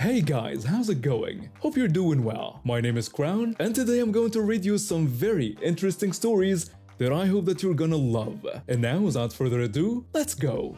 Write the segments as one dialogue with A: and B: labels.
A: Hey guys, how's it going? Hope you're doing well. My name is Crown, and today I'm going to read you some very interesting stories that I hope that you're gonna love. And now, without further ado, let's go!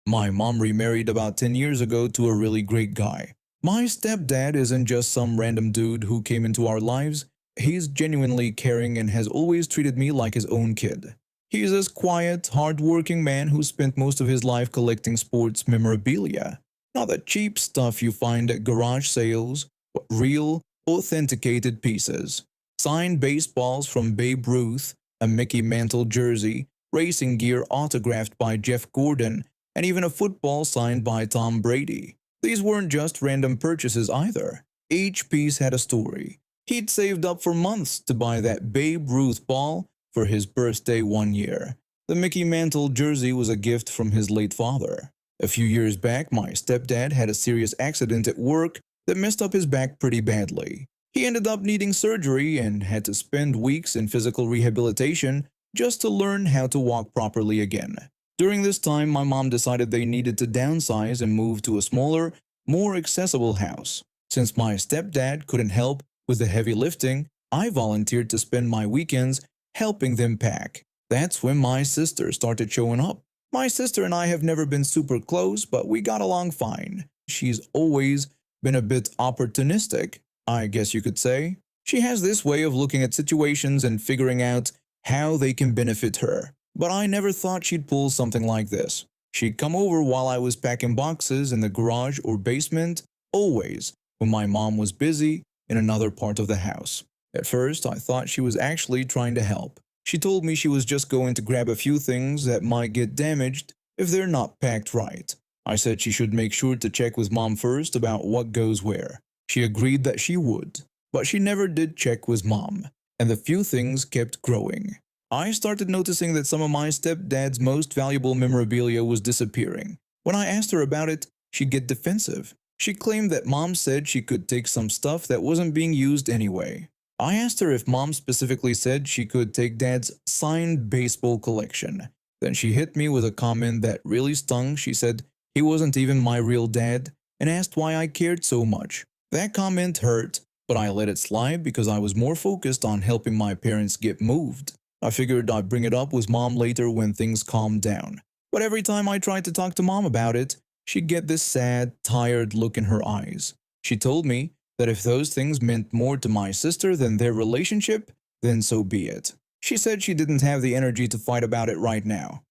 B: My mom remarried about 10 years ago to a really great guy. My stepdad isn't just some random dude who came into our lives. He's genuinely caring and has always treated me like his own kid. He's this quiet, hard-working man who spent most of his life collecting sports memorabilia. Not the cheap stuff you find at garage sales, but real, authenticated pieces. Signed baseballs from Babe Ruth, a Mickey Mantle jersey, racing gear autographed by Jeff Gordon, and even a football signed by Tom Brady. These weren't just random purchases either. Each piece had a story. He'd saved up for months to buy that Babe Ruth ball for his birthday one year. The Mickey Mantle jersey was a gift from his late father. A few years back, my stepdad had a serious accident at work that messed up his back pretty badly. He ended up needing surgery and had to spend weeks in physical rehabilitation just to learn how to walk properly again. During this time, my mom decided they needed to downsize and move to a smaller, more accessible house. Since my stepdad couldn't help with the heavy lifting, I volunteered to spend my weekends helping them pack. That's when my sister started showing up. My sister and I have never been super close, but we got along fine. She's always been a bit opportunistic, I guess you could say. She has this way of looking at situations and figuring out how they can benefit her. But I never thought she'd pull something like this. She'd come over while I was packing boxes in the garage or basement, always when my mom was busy in another part of the house. At first, I thought she was actually trying to help. She told me she was just going to grab a few things that might get damaged if they're not packed right. I said she should make sure to check with mom first about what goes where. She agreed that she would, but she never did check with mom, and the few things kept growing. I started noticing that some of my stepdad's most valuable memorabilia was disappearing. When I asked her about it, she'd get defensive. She claimed that mom said she could take some stuff that wasn't being used anyway. I asked her if mom specifically said she could take dad's signed baseball collection. Then she hit me with a comment that really stung. She said he wasn't even my real dad and asked why I cared so much. That comment hurt, but I let it slide because I was more focused on helping my parents get moved. I figured I'd bring it up with mom later when things calmed down. But every time I tried to talk to mom about it, she'd get this sad, tired look in her eyes. She told me that if those things meant more to my sister than their relationship, then so be it. She said she didn't have the energy to fight about it right now.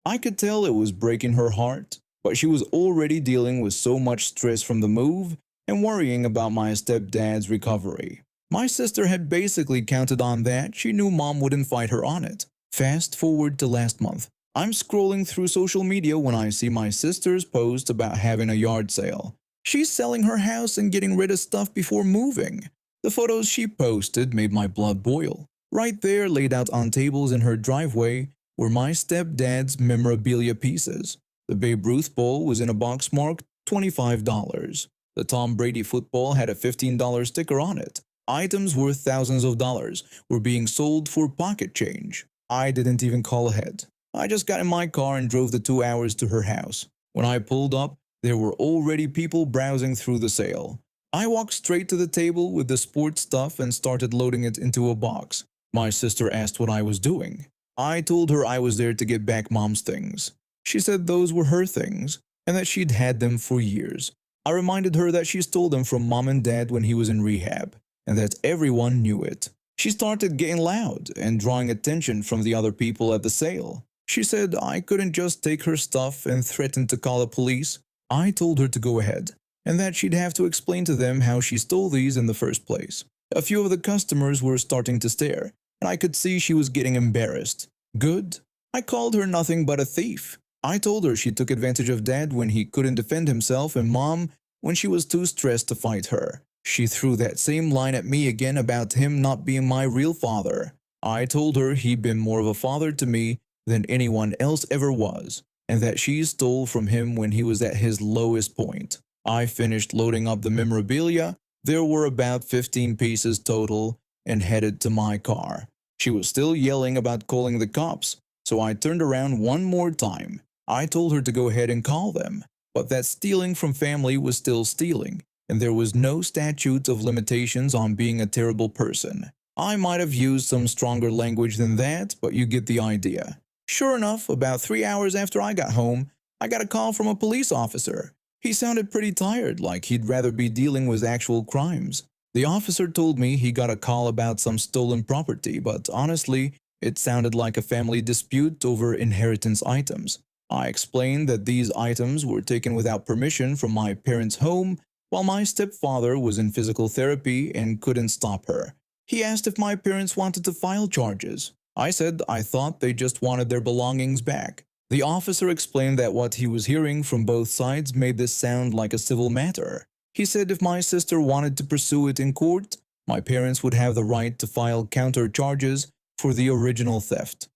B: I could tell it was breaking her heart, but she was already dealing with so much stress from the move and worrying about my stepdad's recovery. My sister had basically counted on that. She knew mom wouldn't fight her on it. Fast forward to last month. I'm scrolling through social media when I see my sister's post about having a yard sale. She's selling her house and getting rid of stuff before moving. The photos she posted made my blood boil. Right there, laid out on tables in her driveway, were my stepdad's memorabilia pieces. The Babe Ruth ball was in a box marked $25. The Tom Brady football had a $15 sticker on it. Items worth thousands of dollars were being sold for pocket change. I didn't even call ahead. I just got in my car and drove the 2 hours to her house. When I pulled up, there were already people browsing through the sale. I walked straight to the table with the sports stuff and started loading it into a box. My sister asked what I was doing. I told her I was there to get back mom's things. She said those were her things and that she'd had them for years. I reminded her that she stole them from mom and dad when he was in rehab, and that everyone knew it. She started getting loud and drawing attention from the other people at the sale. She said I couldn't just take her stuff and threatened to call the police. I told her to go ahead, and that she'd have to explain to them how she stole these in the first place. A few of the customers were starting to stare, and I could see she was getting embarrassed. Good. I called her nothing but a thief. I told her she took advantage of dad when he couldn't defend himself and mom when she was too stressed to fight her. She threw that same line at me again about him not being my real father. I told her he'd been more of a father to me than anyone else ever was, and that she stole from him when he was at his lowest point. I finished loading up the memorabilia. There were about 15 pieces total, and headed to my car. She was still yelling about calling the cops. so I turned around one more time. I told her to go ahead and call them, but that stealing from family was still stealing, and there was no statute of limitations on being a terrible person. I might have used some stronger language than that, but you get the idea. Sure enough, about 3 hours after I got home, I got a call from a police officer. He sounded pretty tired, like he'd rather be dealing with actual crimes. The officer told me he got a call about some stolen property, but honestly, it sounded like a family dispute over inheritance items. I explained that these items were taken without permission from my parents' home while my stepfather was in physical therapy and couldn't stop her. He asked if my parents wanted to file charges. I said I thought they just wanted their belongings back. The officer explained that what he was hearing from both sides made this sound like a civil matter. He said if my sister wanted to pursue it in court, my parents would have the right to file counter charges for the original theft.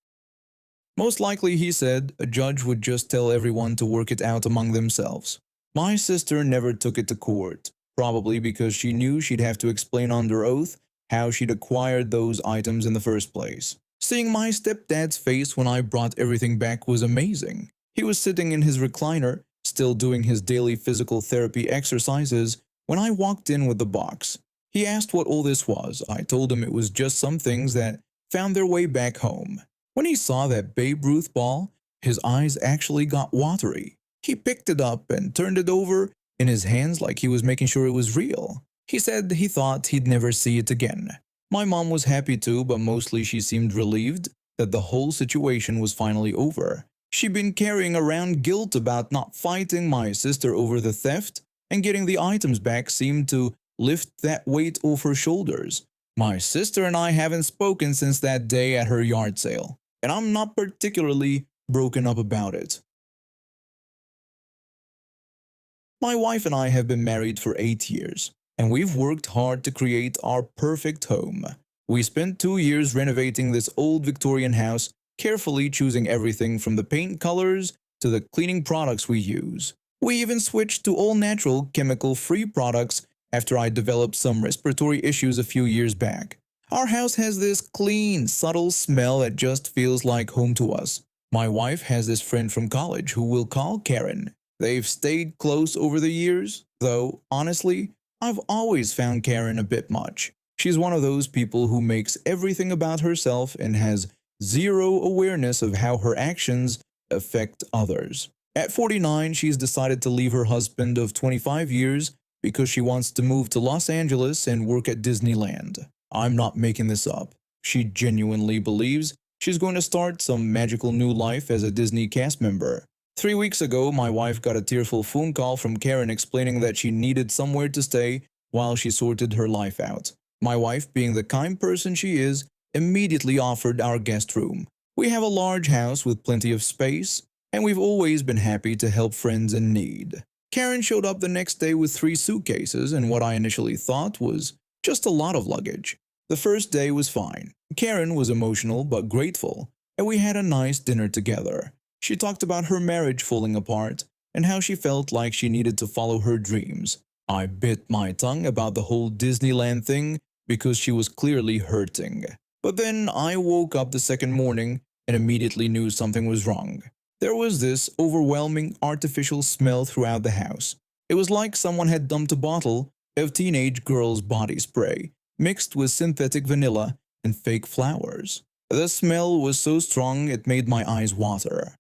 B: Most likely, he said, a judge would just tell everyone to work it out among themselves. My sister never took it to court, probably because she knew she'd have to explain under oath how she'd acquired those items in the first place. Seeing my stepdad's face when I brought everything back was amazing. He was sitting in his recliner, still doing his daily physical therapy exercises, when I walked in with the box. He asked what all this was. I told him it was just some things that found their way back home. When he saw that Babe Ruth ball, his eyes actually got watery. He picked it up and turned it over in his hands like he was making sure it was real. He said he thought he'd never see it again. My mom was happy too, but mostly she seemed relieved that the whole situation was finally over. She'd been carrying around guilt about not fighting my sister over the theft, and getting the items back seemed to lift that weight off her shoulders. My sister and I haven't spoken since that day at her yard sale, and I'm not particularly broken up about it. My wife and I have been married for 8 years, and we've worked hard to create our perfect home. We spent 2 years renovating this old Victorian house, carefully choosing everything from the paint colors to the cleaning products we use. We even switched to all-natural, chemical-free products after I developed some respiratory issues a few years back. Our house has this clean, subtle smell that just feels like home to us. My wife has this friend from college who we'll call Karen. They've stayed close over the years, though, honestly, I've always found Karen a bit much. She's one of those people who makes everything about herself and has zero awareness of how her actions affect others. At 49, she's decided to leave her husband of 25 years because she wants to move to Los Angeles and work at Disneyland. I'm not making this up. She genuinely believes she's going to start some magical new life as a Disney cast member. 3 weeks ago, my wife got a tearful phone call from Karen explaining that she needed somewhere to stay while she sorted her life out. My wife, being the kind person she is, immediately offered our guest room. We have a large house with plenty of space, and we've always been happy to help friends in need. Karen showed up the next day with 3 suitcases and what I initially thought was just a lot of luggage. The first day was fine. Karen was emotional but grateful, and we had a nice dinner together. She talked about her marriage falling apart and how she felt like she needed to follow her dreams. I bit my tongue about the whole Disneyland thing because she was clearly hurting. But then I woke up the second morning and immediately knew something was wrong. There was this overwhelming artificial smell throughout the house. It was like someone had dumped a bottle of teenage girl's body spray, mixed with synthetic vanilla and fake flowers. The smell was so strong it made my eyes water.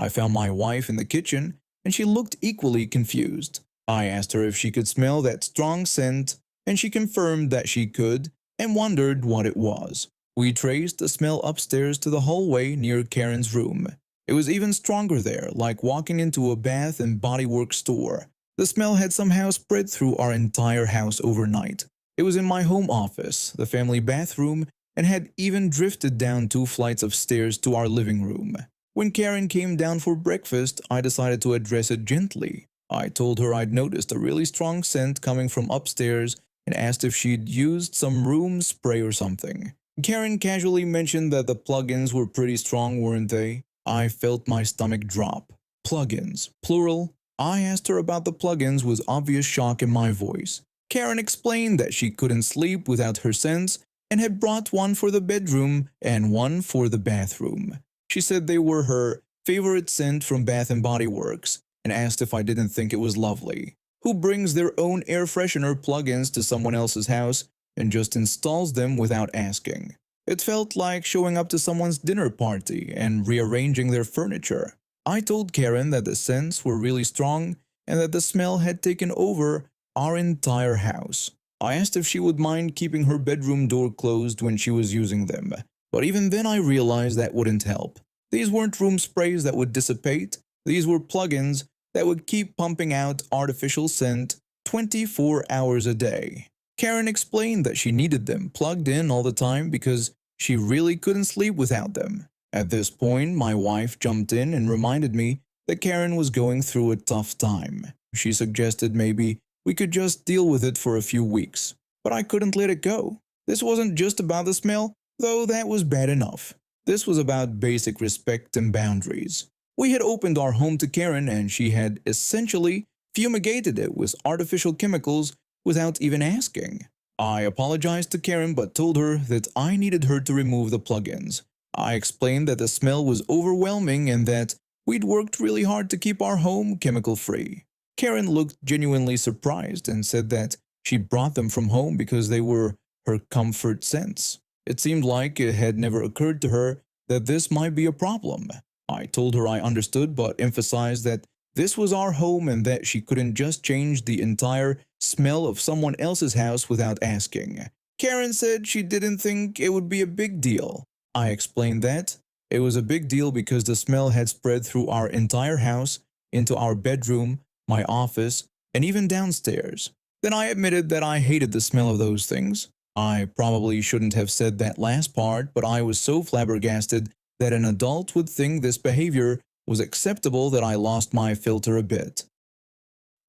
B: I found my wife in the kitchen, and she looked equally confused. I asked her if she could smell that strong scent, and she confirmed that she could, and wondered what it was. We traced the smell upstairs to the hallway near Karen's room. It was even stronger there, like walking into a bath and body works store. The smell had somehow spread through our entire house overnight. It was in my home office, the family bathroom, and had even drifted down 2 flights of stairs to our living room. When Karen came down for breakfast, I decided to address it gently. I told her I'd noticed a really strong scent coming from upstairs and asked if she'd used some room spray or something. Karen casually mentioned that the plugins were pretty strong, weren't they? I felt my stomach drop. Plugins, plural. I asked her about the plugins with obvious shock in my voice. Karen explained that she couldn't sleep without her scents and had brought one for the bedroom and one for the bathroom. She said they were her favorite scent from Bath and Body Works and asked if I didn't think it was lovely. Who brings their own air freshener plugins to someone else's house and just installs them without asking? It felt like showing up to someone's dinner party and rearranging their furniture. I told Karen that the scents were really strong and that the smell had taken over our entire house. I asked if she would mind keeping her bedroom door closed when she was using them, but even then I realized that wouldn't help. These weren't room sprays that would dissipate, these were plugins that would keep pumping out artificial scent 24 hours a day. Karen explained that she needed them plugged in all the time because she really couldn't sleep without them. At this point, my wife jumped in and reminded me that Karen was going through a tough time. She suggested maybe we could just deal with it for a few weeks, but I couldn't let it go. This wasn't just about the smell, though that was bad enough. This was about basic respect and boundaries. We had opened our home to Karen and she had essentially fumigated it with artificial chemicals without even asking. I apologized to Karen but told her that I needed her to remove the plugins. I explained that the smell was overwhelming and that we'd worked really hard to keep our home chemical-free. Karen looked genuinely surprised and said that she brought them from home because they were her comfort scents. It seemed like it had never occurred to her that this might be a problem. I told her I understood but emphasized that this was our home and that she couldn't just change the entire smell of someone else's house without asking. Karen said she didn't think it would be a big deal. I explained that it was a big deal because the smell had spread through our entire house, into our bedroom, my office, and even downstairs. Then I admitted that I hated the smell of those things. I probably shouldn't have said that last part, but I was so flabbergasted that an adult would think this behavior was acceptable that I lost my filter a bit.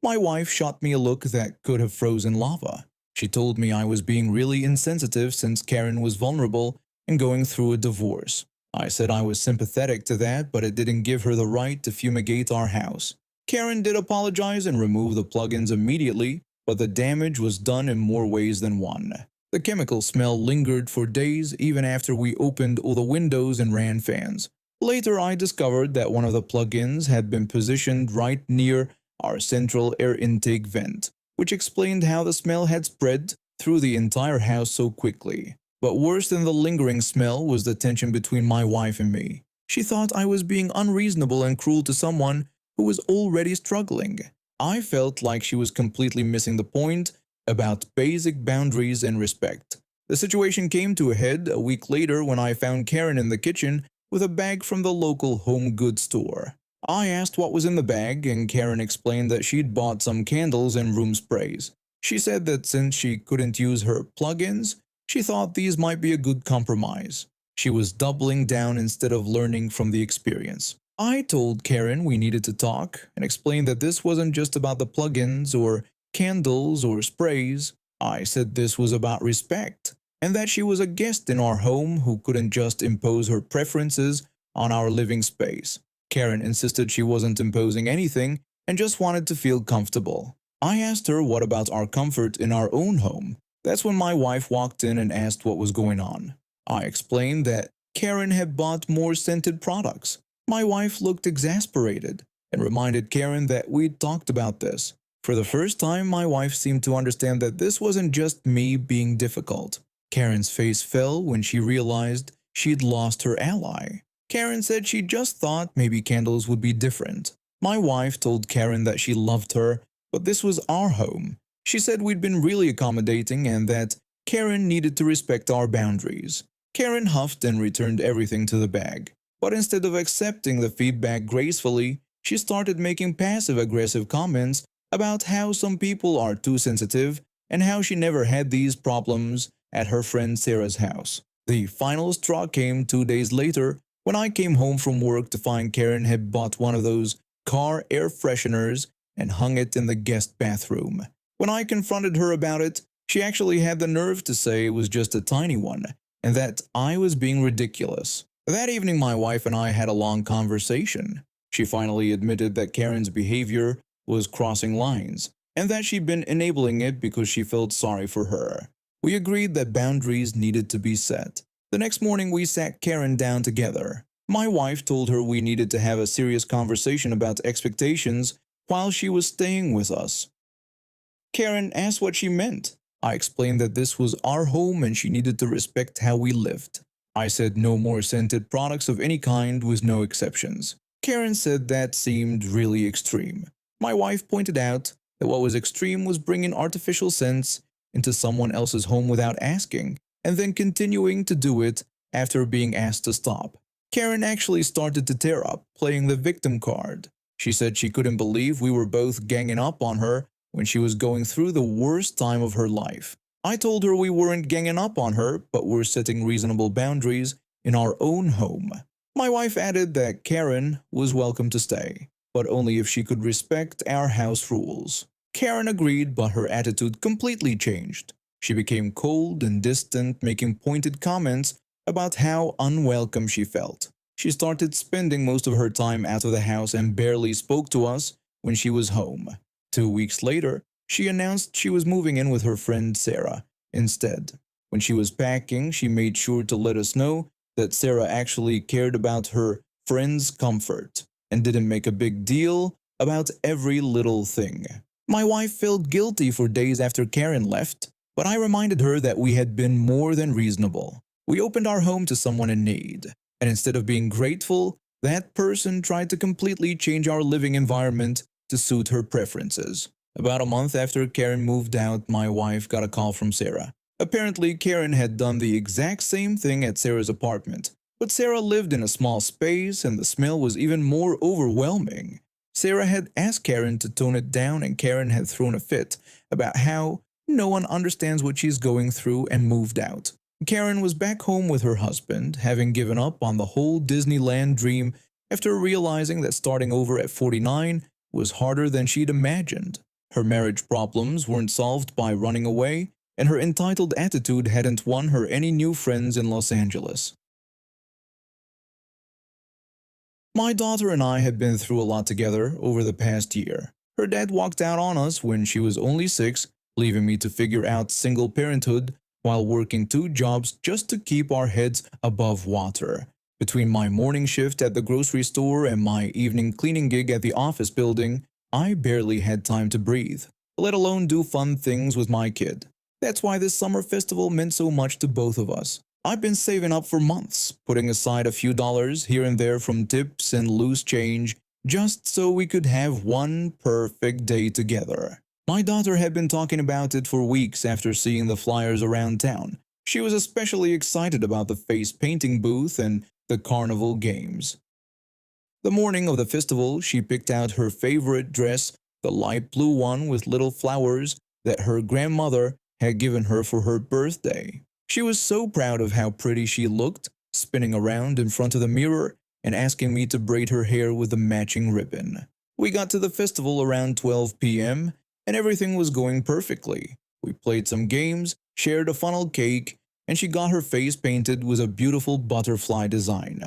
B: My wife shot me a look that could have frozen lava. She told me I was being really insensitive since Karen was vulnerable and going through a divorce. I said I was sympathetic to that, but it didn't give her the right to fumigate our house. Karen did apologize and remove the plugins immediately, but the damage was done in more ways than one. The chemical smell lingered for days even after we opened all the windows and ran fans. Later I discovered that one of the plugins had been positioned right near our central air intake vent, which explained how the smell had spread through the entire house so quickly. But worse than the lingering smell was the tension between my wife and me. She thought I was being unreasonable and cruel to someone who was already struggling. I felt like she was completely missing the point about basic boundaries and respect. The situation came to a head a week later when I found Karen in the kitchen with a bag from the local home goods store. I asked what was in the bag and Karen explained that she'd bought some candles and room sprays. She said that since she couldn't use her plugins, she thought these might be a good compromise. She was doubling down instead of learning from the experience. I told Karen we needed to talk and explained that this wasn't just about the plugins or candles or sprays. I said this was about respect and that she was a guest in our home who couldn't just impose her preferences on our living space. Karen insisted she wasn't imposing anything and just wanted to feel comfortable. I asked her what about our comfort in our own home. That's when my wife walked in and asked what was going on. I explained that Karen had bought more scented products. My wife looked exasperated and reminded Karen that we'd talked about this. For the first time, my wife seemed to understand that this wasn't just me being difficult. Karen's face fell when she realized she'd lost her ally. Karen said she just thought maybe candles would be different. My wife told Karen that she loved her, but this was our home. She said we'd been really accommodating and that Karen needed to respect our boundaries. Karen huffed and returned everything to the bag. But instead of accepting the feedback gracefully, she started making passive-aggressive comments about how some people are too sensitive and how she never had these problems at her friend Sarah's house. The final straw came 2 days later when I came home from work to find Karen had bought one of those car air fresheners and hung it in the guest bathroom. When I confronted her about it, she actually had the nerve to say it was just a tiny one and that I was being ridiculous. That evening, my wife and I had a long conversation. She finally admitted that Karen's behavior was crossing lines and that she'd been enabling it because she felt sorry for her. We agreed that boundaries needed to be set. The next morning, we sat Karen down together. My wife told her we needed to have a serious conversation about expectations while she was staying with us. Karen asked what she meant. I explained that this was our home and she needed to respect how we lived. I said no more scented products of any kind with no exceptions. Karen said that seemed really extreme. My wife pointed out that what was extreme was bringing artificial scents into someone else's home without asking, and then continuing to do it after being asked to stop. Karen actually started to tear up, playing the victim card. She said she couldn't believe we were both ganging up on her when she was going through the worst time of her life. I told her we weren't ganging up on her, but were setting reasonable boundaries in our own home. My wife added that Karen was welcome to stay, but only if she could respect our house rules. Karen agreed, but her attitude completely changed. She became cold and distant, making pointed comments about how unwelcome she felt. She started spending most of her time out of the house and barely spoke to us when she was home. 2 weeks later, she announced she was moving in with her friend Sarah instead. When she was packing, she made sure to let us know that Sarah actually cared about her friend's comfort and didn't make a big deal about every little thing. My wife felt guilty for days after Karen left, but I reminded her that we had been more than reasonable. We opened our home to someone in need, and instead of being grateful, that person tried to completely change our living environment to suit her preferences. About a month after Karen moved out, my wife got a call from Sarah. Apparently, Karen had done the exact same thing at Sarah's apartment, but Sarah lived in a small space and the smell was even more overwhelming. Sarah had asked Karen to tone it down and Karen had thrown a fit about how no one understands what she's going through and moved out. Karen was back home with her husband, having given up on the whole Disneyland dream after realizing that starting over at 49 was harder than she'd imagined. Her marriage problems weren't solved by running away, and her entitled attitude hadn't won her any new friends in Los Angeles. My daughter and I had been through a lot together over the past year. Her dad walked out on us when she was only 6, leaving me to figure out single parenthood while working 2 jobs just to keep our heads above water. Between my morning shift at the grocery store and my evening cleaning gig at the office building, I barely had time to breathe, let alone do fun things with my kid. That's why this summer festival meant so much to both of us. I've been saving up for months, putting aside a few dollars here and there from tips and loose change, just so we could have one perfect day together. My daughter had been talking about it for weeks after seeing the flyers around town. She was especially excited about the face painting booth and the carnival games. The morning of the festival, she picked out her favorite dress, the light blue one with little flowers that her grandmother had given her for her birthday. She was so proud of how pretty she looked, spinning around in front of the mirror and asking me to braid her hair with the matching ribbon. We got to the festival around 12 p.m. and everything was going perfectly. We played some games, shared a funnel cake, and she got her face painted with a beautiful butterfly design.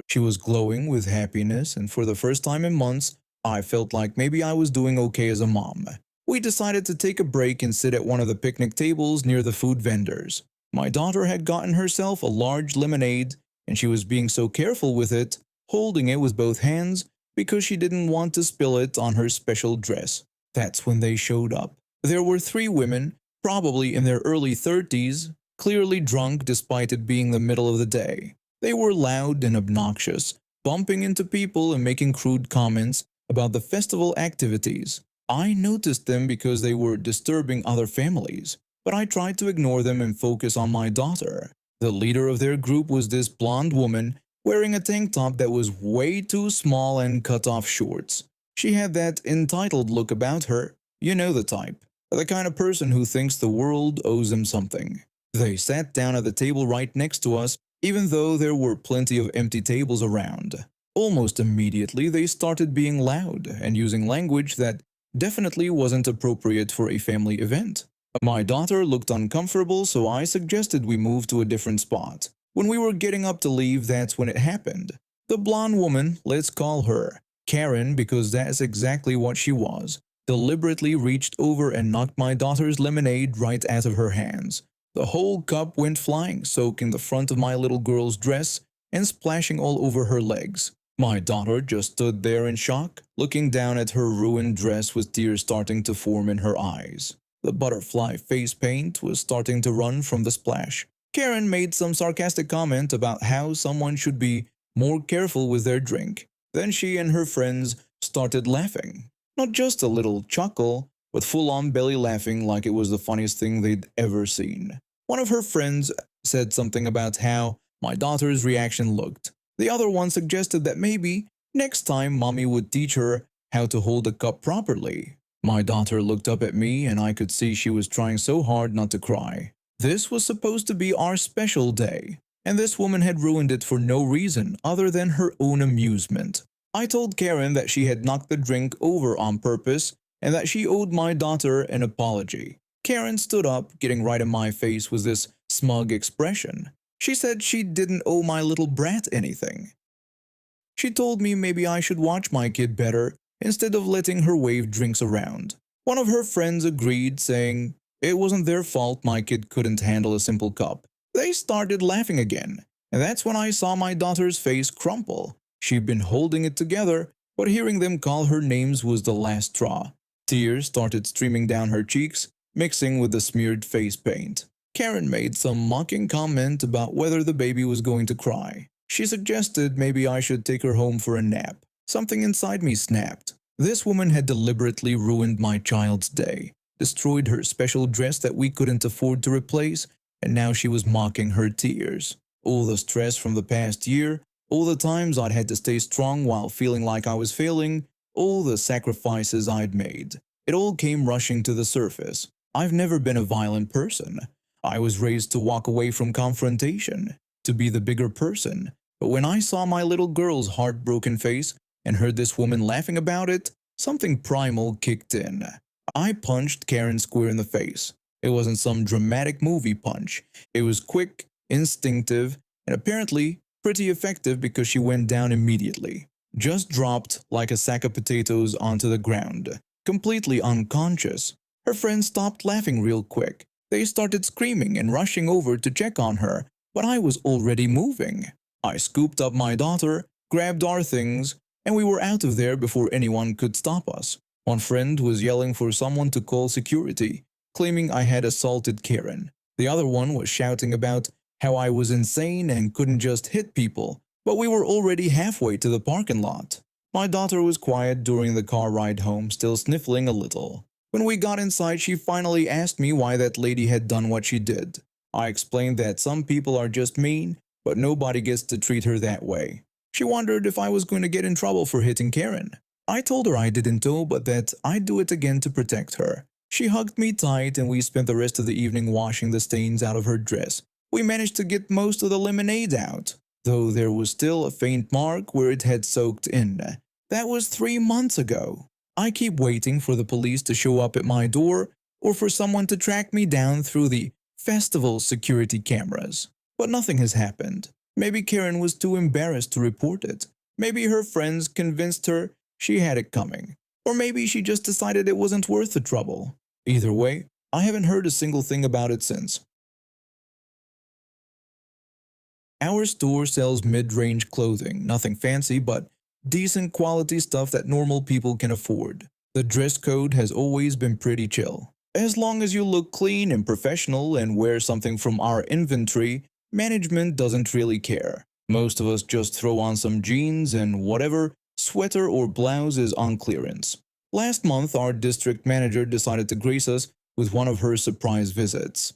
B: She was glowing with happiness, and for the first time in months, I felt like maybe I was doing okay as a mom. We decided to take a break and sit at one of the picnic tables near the food vendors. My daughter had gotten herself a large lemonade, and she was being so careful with it, holding it with both hands because she didn't want to spill it on her special dress. That's when they showed up. There were 3 women, probably in their early 30s, clearly drunk despite it being the middle of the day. They were loud and obnoxious, bumping into people and making crude comments about the festival activities. I noticed them because they were disturbing other families, but I tried to ignore them and focus on my daughter. The leader of their group was this blonde woman wearing a tank top that was way too small and cut-off shorts. She had that entitled look about her, you know the type, the kind of person who thinks the world owes them something. They sat down at the table right next to us, even though there were plenty of empty tables around. Almost immediately, they started being loud and using language that definitely wasn't appropriate for a family event. My daughter looked uncomfortable, so I suggested we move to a different spot. When we were getting up to leave, that's when it happened. The blonde woman, let's call her Karen because that's exactly what she was, deliberately reached over and knocked my daughter's lemonade right out of her hands. The whole cup went flying, soaking the front of my little girl's dress and splashing all over her legs. My daughter just stood there in shock, looking down at her ruined dress with tears starting to form in her eyes. The butterfly face paint was starting to run from the splash. Karen made some sarcastic comment about how someone should be more careful with their drink. Then she and her friends started laughing. Not just a little chuckle, but full-on belly laughing like it was the funniest thing they'd ever seen. One of her friends said something about how my daughter's reaction looked. The other one suggested that maybe next time mommy would teach her how to hold a cup properly. My daughter looked up at me and I could see she was trying so hard not to cry. This was supposed to be our special day, and this woman had ruined it for no reason other than her own amusement. I told Karen that she had knocked the drink over on purpose and that she owed my daughter an apology. Karen stood up, getting right in my face with this smug expression. She said she didn't owe my little brat anything. She told me maybe I should watch my kid better instead of letting her wave drinks around. One of her friends agreed, saying it wasn't their fault my kid couldn't handle a simple cup. They started laughing again, and that's when I saw my daughter's face crumple. She'd been holding it together, but hearing them call her names was the last straw. Tears started streaming down her cheeks, mixing with the smeared face paint. Karen made some mocking comment about whether the baby was going to cry. She suggested maybe I should take her home for a nap. Something inside me snapped. This woman had deliberately ruined my child's day, destroyed her special dress that we couldn't afford to replace, and now she was mocking her tears. All the stress from the past year, all the times I'd had to stay strong while feeling like I was failing, all the sacrifices I'd made. It all came rushing to the surface. I've never been a violent person. I was raised to walk away from confrontation, to be the bigger person. But when I saw my little girl's heartbroken face and heard this woman laughing about it, something primal kicked in. I punched Karen square in the face. It wasn't some dramatic movie punch. It was quick, instinctive, and apparently pretty effective because she went down immediately. Just dropped like a sack of potatoes onto the ground, completely unconscious. Her friends stopped laughing real quick. They started screaming and rushing over to check on her, but I was already moving. I scooped up my daughter, grabbed our things, and we were out of there before anyone could stop us. One friend was yelling for someone to call security, claiming I had assaulted Karen. The other one was shouting about how I was insane and couldn't just hit people, but we were already halfway to the parking lot. My daughter was quiet during the car ride home, still sniffling a little. When we got inside, she finally asked me why that lady had done what she did. I explained that some people are just mean, but nobody gets to treat her that way. She wondered if I was going to get in trouble for hitting Karen. I told her I didn't know, but that I'd do it again to protect her. She hugged me tight and we spent the rest of the evening washing the stains out of her dress. We managed to get most of the lemonade out, though there was still a faint mark where it had soaked in. That was 3 months ago. I keep waiting for the police to show up at my door or for someone to track me down through the festival security cameras. But nothing has happened. Maybe Karen was too embarrassed to report it. Maybe her friends convinced her she had it coming. Or maybe she just decided it wasn't worth the trouble. Either way, I haven't heard a single thing about it since. Our store sells mid-range clothing, nothing fancy but decent quality stuff that normal people can afford. The dress code has always been pretty chill. As long as you look clean and professional and wear something from our inventory, management doesn't really care. Most of us just throw on some jeans and whatever sweater or blouse is on clearance. Last month, our district manager decided to grace us with one of her surprise visits.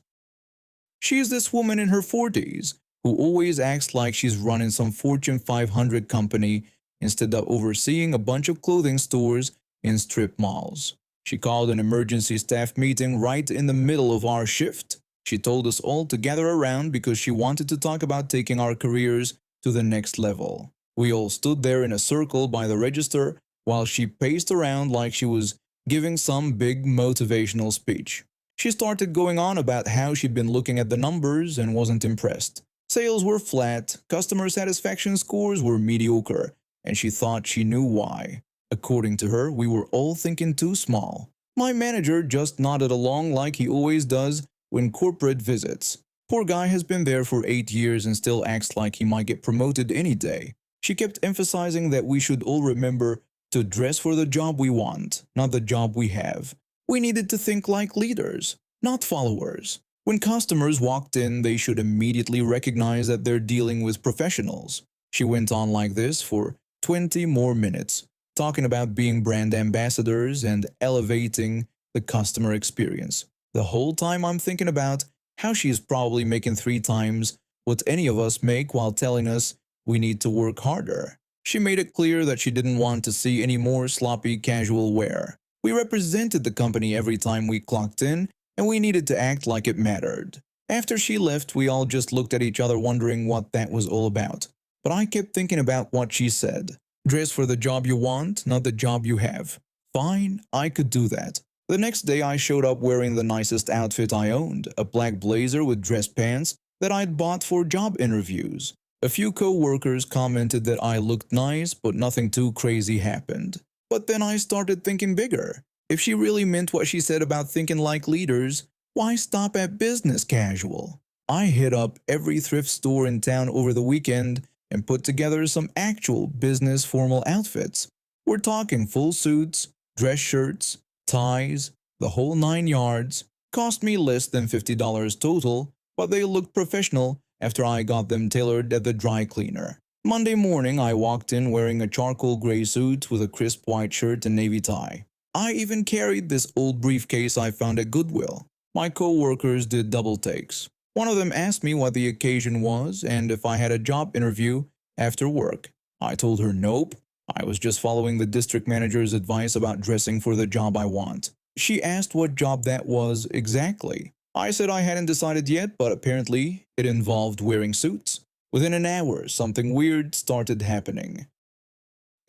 B: She is this woman in her 40s who always acts like she's running some Fortune 500 company instead of overseeing a bunch of clothing stores in strip malls. She called an emergency staff meeting right in the middle of our shift. She told us all to gather around because she wanted to talk about taking our careers to the next level. We all stood there in a circle by the register while she paced around like she was giving some big motivational speech. She started going on about how she'd been looking at the numbers and wasn't impressed. Sales were flat, customer satisfaction scores were mediocre, and she thought she knew why. According to her, we were all thinking too small. My manager just nodded along like he always does when corporate visits. Poor guy has been there for 8 years and still acts like he might get promoted any day. She kept emphasizing that we should all remember to dress for the job we want, not the job we have. We needed to think like leaders, not followers. When customers walked in, they should immediately recognize that they're dealing with professionals. She went on like this for 20 more minutes, talking about being brand ambassadors and elevating the customer experience. The whole time I'm thinking about how she is probably making 3 times what any of us make while telling us we need to work harder. She made it clear that she didn't want to see any more sloppy casual wear. We represented the company every time we clocked in, and we needed to act like it mattered. After she left, we all just looked at each other wondering what that was all about. But I kept thinking about what she said. Dress for the job you want, not the job you have. Fine, I could do that. The next day I showed up wearing the nicest outfit I owned, a black blazer with dress pants that I'd bought for job interviews. A few co-workers commented that I looked nice, but nothing too crazy happened. But then I started thinking bigger. If she really meant what she said about thinking like leaders, why stop at business casual? I hit up every thrift store in town over the weekend and put together some actual business formal outfits. We're talking full suits, dress shirts, ties, the whole 9 yards. Cost me less than $50 total, but they looked professional after I got them tailored at the dry cleaner. Monday morning, I walked in wearing a charcoal gray suit with a crisp white shirt and navy tie. I even carried this old briefcase I found at Goodwill. My co-workers did double takes. One of them asked me what the occasion was and if I had a job interview after work. I told her nope. I was just following the district manager's advice about dressing for the job I want. She asked what job that was exactly. I said I hadn't decided yet, but apparently it involved wearing suits. Within an hour, something weird started happening.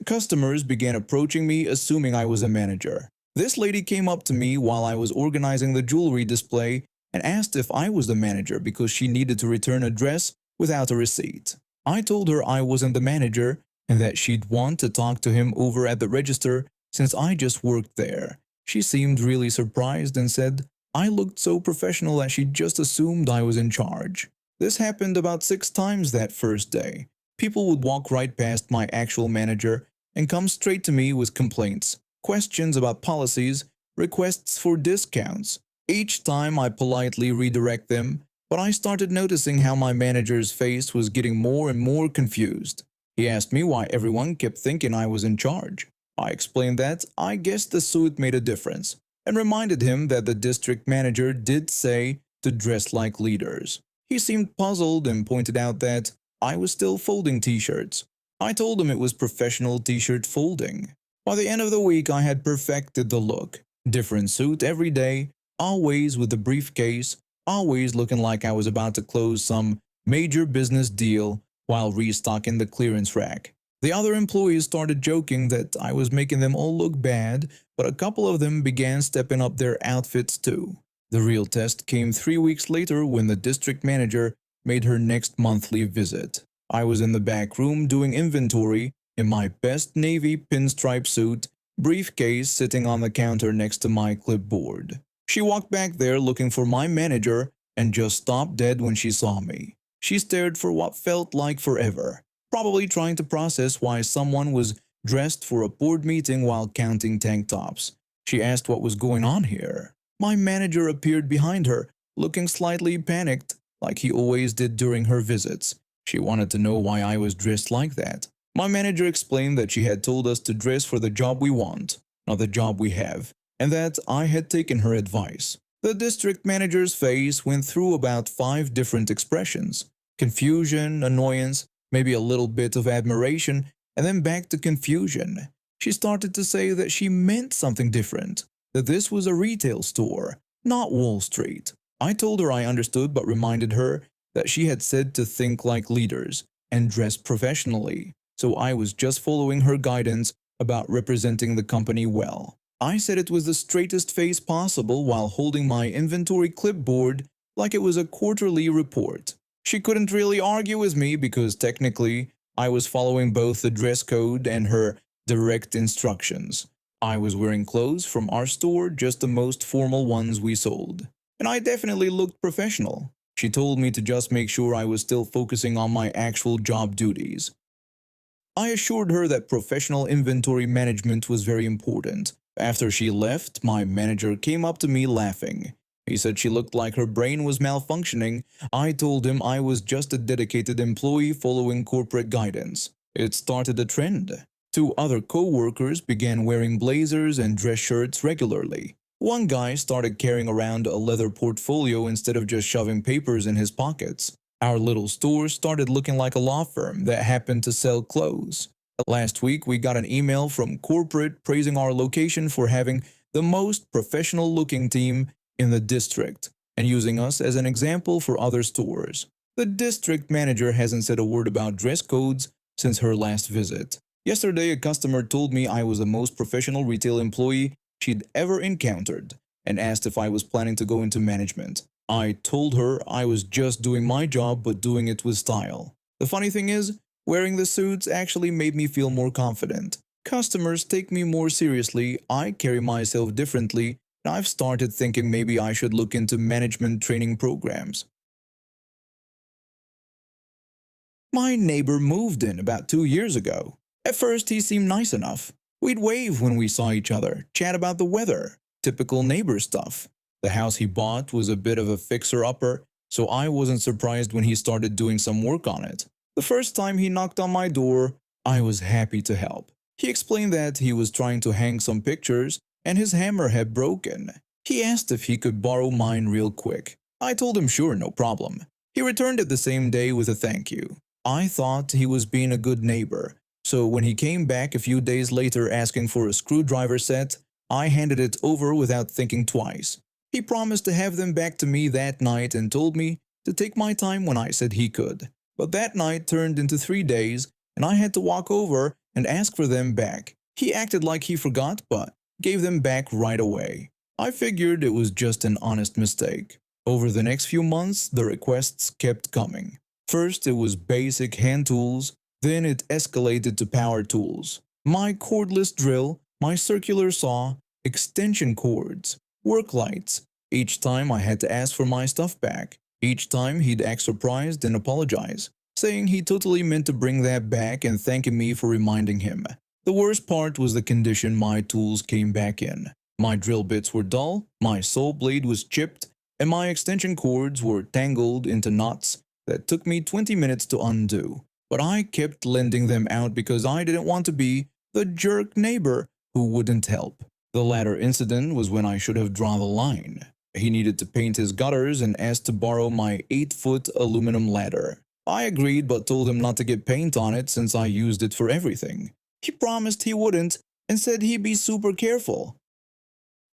B: Customers began approaching me assuming I was a manager. This lady came up to me while I was organizing the jewelry display and asked if I was the manager because she needed to return a dress without a receipt. I told her I wasn't the manager and that she'd want to talk to him over at the register since I just worked there. She seemed really surprised and said I looked so professional that she just assumed I was in charge. This happened about 6 times that first day. People would walk right past my actual manager and come straight to me with complaints, questions about policies, requests for discounts. Each time I politely redirect them, but I started noticing how my manager's face was getting more and more confused. He asked me why everyone kept thinking I was in charge. I explained that I guessed the suit made a difference, and reminded him that the district manager did say to dress like leaders. He seemed puzzled and pointed out that I was still folding t-shirts. I told him it was professional t-shirt folding. By the end of the week, I had perfected the look. Different suit every day, always with the briefcase, always looking like I was about to close some major business deal while restocking the clearance rack. The other employees started joking that I was making them all look bad, but a couple of them began stepping up their outfits too. The real test came 3 weeks later when the district manager made her next monthly visit. I was in the back room doing inventory in my best navy pinstripe suit, briefcase sitting on the counter next to my clipboard. She walked back there looking for my manager and just stopped dead when she saw me. She stared for what felt like forever, probably trying to process why someone was dressed for a board meeting while counting tank tops. She asked what was going on here. My manager appeared behind her, looking slightly panicked, like he always did during her visits. She wanted to know why I was dressed like that. My manager explained that she had told us to dress for the job we want, not the job we have, and that I had taken her advice. The district manager's face went through about 5 different expressions: confusion, annoyance, maybe a little bit of admiration, and then back to confusion. She started to say that she meant something different, that this was a retail store, not Wall Street. I told her I understood but reminded her that she had said to think like leaders and dress professionally, so I was just following her guidance about representing the company well. I said it was the straightest face possible while holding my inventory clipboard like it was a quarterly report. She couldn't really argue with me because technically I was following both the dress code and her direct instructions. I was wearing clothes from our store, just the most formal ones we sold, and I definitely looked professional. She told me to just make sure I was still focusing on my actual job duties. I assured her that professional inventory management was very important. After she left, my manager came up to me laughing. He said she looked like her brain was malfunctioning. I told him I was just a dedicated employee following corporate guidance. It started a trend. Two other co-workers began wearing blazers and dress shirts regularly. One guy started carrying around a leather portfolio instead of just shoving papers in his pockets. Our little store started looking like a law firm that happened to sell clothes. Last week, we got an email from corporate praising our location for having the most professional-looking team in the district and using us as an example for other stores. The district manager hasn't said a word about dress codes since her last visit. Yesterday, a customer told me I was the most professional retail employee she'd ever encountered and asked if I was planning to go into management. I told her I was just doing my job but doing it with style. The funny thing is, wearing the suits actually made me feel more confident. Customers take me more seriously, I carry myself differently, and I've started thinking maybe I should look into management training programs. My neighbor moved in about 2 years ago. At first, he seemed nice enough. We'd wave when we saw each other, chat about the weather, typical neighbor stuff. The house he bought was a bit of a fixer-upper, so I wasn't surprised when he started doing some work on it. The first time he knocked on my door, I was happy to help. He explained that he was trying to hang some pictures and his hammer had broken. He asked if he could borrow mine real quick. I told him sure, no problem. He returned it the same day with a thank you. I thought he was being a good neighbor, so when he came back a few days later asking for a screwdriver set, I handed it over without thinking twice. He promised to have them back to me that night and told me to take my time when I said he could. But that night turned into 3 days, and I had to walk over and ask for them back. He acted like he forgot, but gave them back right away. I figured it was just an honest mistake. Over the next few months, the requests kept coming. First, it was basic hand tools, then it escalated to power tools. My cordless drill, my circular saw, extension cords, work lights. Each time I had to ask for my stuff back. Each time he'd act surprised and apologize, saying he totally meant to bring that back and thanking me for reminding him. The worst part was the condition my tools came back in. My drill bits were dull, my saw blade was chipped, and my extension cords were tangled into knots that took me 20 minutes to undo. But I kept lending them out because I didn't want to be the jerk neighbor who wouldn't help. The latter incident was when I should have drawn the line. He needed to paint his gutters and asked to borrow my 8-foot aluminum ladder. I agreed but told him not to get paint on it since I used it for everything. He promised he wouldn't and said he'd be super careful.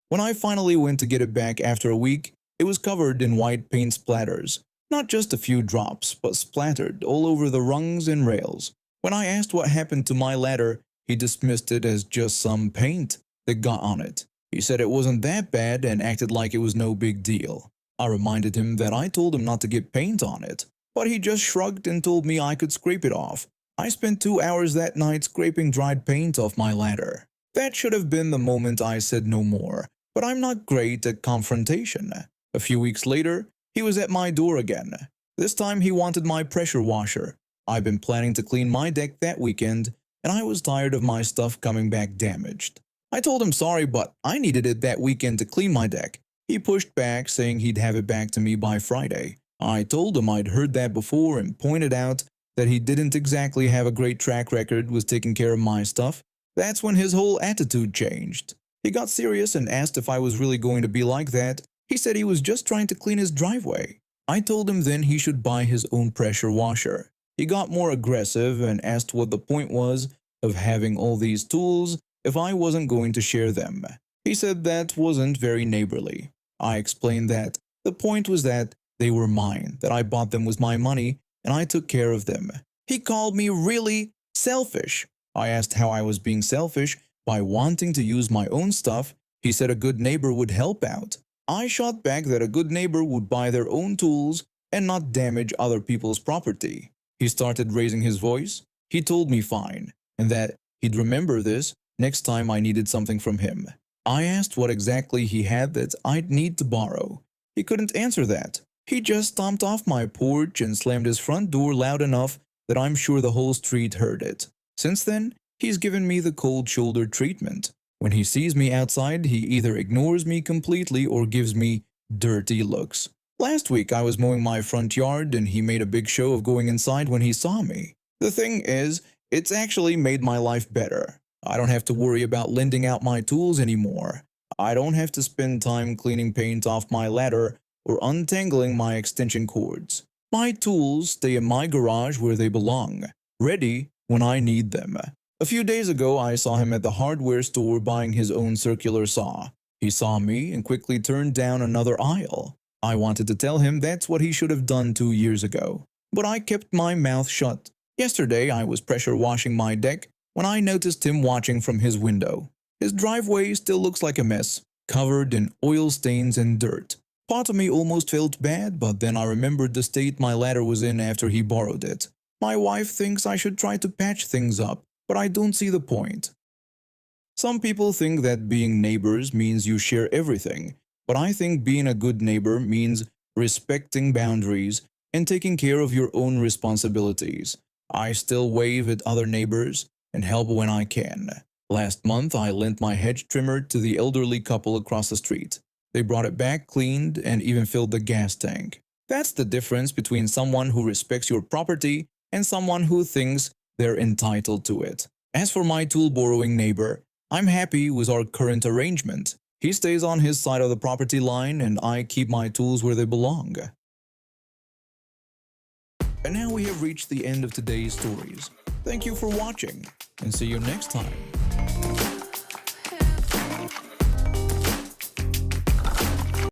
B: When I finally went to get it back after a week, it was covered in white paint splatters. Not just a few drops, but splattered all over the rungs and rails. When I asked what happened to my ladder, he dismissed it as just some paint that got on it. He said it wasn't that bad and acted like it was no big deal. I reminded him that I told him not to get paint on it, but he just shrugged and told me I could scrape it off. I spent 2 hours that night scraping dried paint off my ladder. That should have been the moment I said no more, but I'm not great at confrontation. A few weeks later, he was at my door again. This time he wanted my pressure washer. I've been planning to clean my deck that weekend, and I was tired of my stuff coming back damaged. I told him sorry, but I needed it that weekend to clean my deck. He pushed back, saying he'd have it back to me by Friday. I told him I'd heard that before and pointed out that he didn't exactly have a great track record with taking care of my stuff. That's when his whole attitude changed. He got serious and asked if I was really going to be like that. He said he was just trying to clean his driveway. I told him then he should buy his own pressure washer. He got more aggressive and asked what the point was of having all these tools if I wasn't going to share them. He said that wasn't very neighborly. I explained that the point was that they were mine, that I bought them with my money, and I took care of them. He called me really selfish. I asked how I was being selfish by wanting to use my own stuff. He said a good neighbor would help out. I shot back that a good neighbor would buy their own tools and not damage other people's property. He started raising his voice. He told me fine, and that he'd remember this next time I needed something from him. I asked what exactly he had that I'd need to borrow. He couldn't answer that. He just stomped off my porch and slammed his front door loud enough that I'm sure the whole street heard it. Since then, he's given me the cold shoulder treatment. When he sees me outside, he either ignores me completely or gives me dirty looks. Last week, I was mowing my front yard and he made a big show of going inside when he saw me. The thing is, it's actually made my life better. I don't have to worry about lending out my tools anymore. I don't have to spend time cleaning paint off my ladder or untangling my extension cords. My tools stay in my garage where they belong, ready when I need them. A few days ago, I saw him at the hardware store buying his own circular saw. He saw me and quickly turned down another aisle. I wanted to tell him that's what he should have done 2 years ago, but I kept my mouth shut. Yesterday, I was pressure washing my deck when I noticed him watching from his window. His driveway still looks like a mess, covered in oil stains and dirt. Part of me almost felt bad, but then I remembered the state my ladder was in after he borrowed it. My wife thinks I should try to patch things up, but I don't see the point. Some people think that being neighbors means you share everything, but I think being a good neighbor means respecting boundaries and taking care of your own responsibilities. I still wave at other neighbors and help when I can. Last month, I lent my hedge trimmer to the elderly couple across the street. They brought it back cleaned and even filled the gas tank. That's the difference between someone who respects your property and someone who thinks they're entitled to it. As for my tool borrowing neighbor, I'm happy with our current arrangement. He stays on his side of the property line and I keep my tools where they belong. And now we have reached the end of today's stories. Thank you for watching and see you next time.